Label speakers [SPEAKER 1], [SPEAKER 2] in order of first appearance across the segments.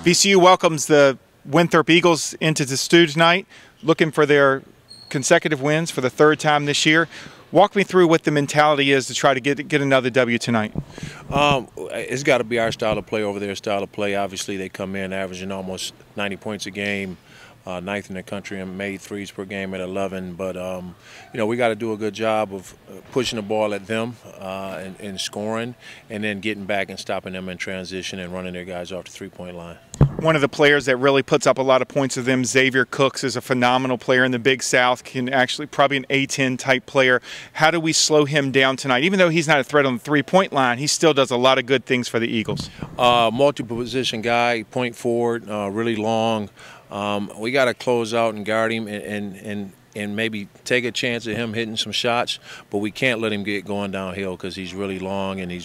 [SPEAKER 1] VCU welcomes the Winthrop Eagles into the stew tonight, looking for their consecutive wins for the third time this year. Walk me through what the mentality is to try to get another W tonight.
[SPEAKER 2] It's got to be our style of play over their style of play. Obviously, they come in averaging almost 90 points a game, ninth in the country, and made threes per game at 11. But you know, we got to do a good job of pushing the ball at them and scoring, and then getting back and stopping them in transition and running their guys off the three-point line.
[SPEAKER 1] One of the players that really puts up a lot of points of them, Xavier Cooks, is a phenomenal player in the Big South, can actually probably an A-10 type player. How do we slow him down tonight? Even though he's not a threat on the three-point line, he still does a lot of good things for the Eagles.
[SPEAKER 2] Multiple position guy, point forward, really long. We got to close out and guard him and maybe take a chance at him hitting some shots, but we can't let him get going downhill because he's really long and he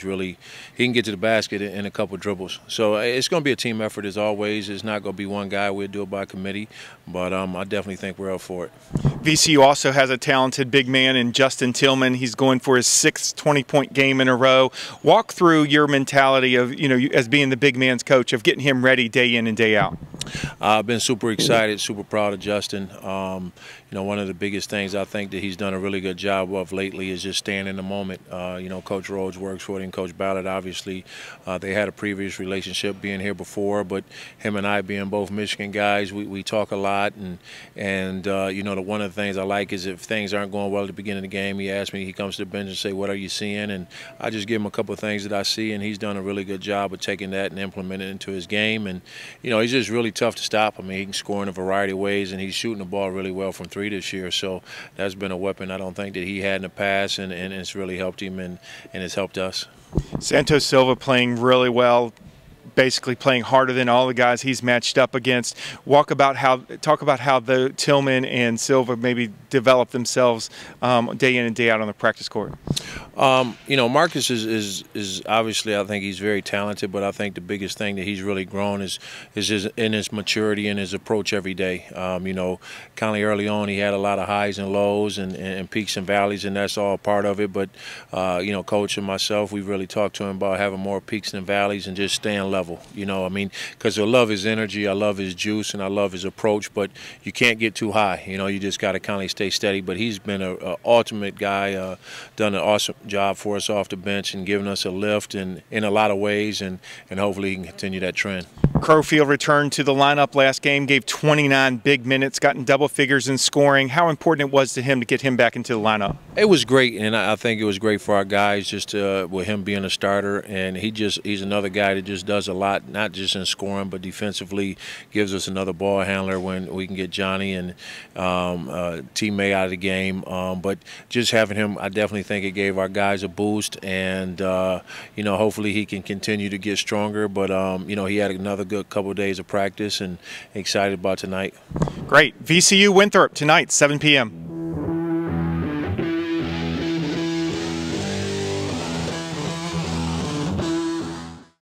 [SPEAKER 2] can get to the basket in a couple dribbles. So it's going to be a team effort as always. It's not going to be one guy. We'll do it by committee, but I definitely think we're up for it.
[SPEAKER 1] VCU also has a talented big man in Justin Tillman. He's going for his 6th 20-point game in a row. Walk through your mentality of, you know, as being the big man's coach, of getting him ready day in and day out.
[SPEAKER 2] I've been super excited, super proud of Justin. You know, one of the biggest things I think that he's done a really good job of lately is just staying in the moment. You know, Coach Rhodes works for it, and Coach Ballard, obviously, they had a previous relationship being here before, but him and I being both Michigan guys, we talk a lot, and you know, one of the things I like is if things aren't going well at the beginning of the game, he asks me, he comes to the bench and say, what are you seeing? And I just give him a couple of things that I see, and he's done a really good job of taking that and implementing it into his game. And, you know, he's just really tough to stop. I mean, he can score in a variety of ways, and he's shooting the ball really well from three this year. So that's been a weapon I don't think that he had in the past, and it's really helped him and it's helped us.
[SPEAKER 1] Santos Silva playing really well, basically playing harder than all the guys he's matched up against. Talk about how the Tillman and Silva maybe develop themselves day in and day out on the practice court.
[SPEAKER 2] You know, Marcus is obviously, I think he's very talented, but I think the biggest thing that he's really grown is in his maturity and his approach every day. You know, kind of early on he had a lot of highs and lows and peaks and valleys, and that's all part of it. But you know, Coach and myself, we really talked to him about having more peaks and valleys and just staying level. You know, I mean, because I love his energy, I love his juice, and I love his approach, but you can't get too high. You know, you just got to kind of stay steady. But he's been an ultimate guy, done an awesome job for us off the bench and giving us a lift in a lot of ways, and hopefully he can continue that trend.
[SPEAKER 1] Crowfield returned to the lineup last game, gave 29 big minutes, got in double figures in scoring. How important it was to him to get him back into the lineup?
[SPEAKER 2] It was great, and I think it was great for our guys just with him being a starter, and he's another guy that just does a lot, not just in scoring, but defensively gives us another ball handler when we can get Johnny and teammate out of the game. But just having him, I definitely think it gave our guys a boost, and you know, hopefully he can continue to get stronger. But you know, he had another good couple of days of practice, and excited about tonight.
[SPEAKER 1] Great. VCU Winthrop tonight, 7 p.m.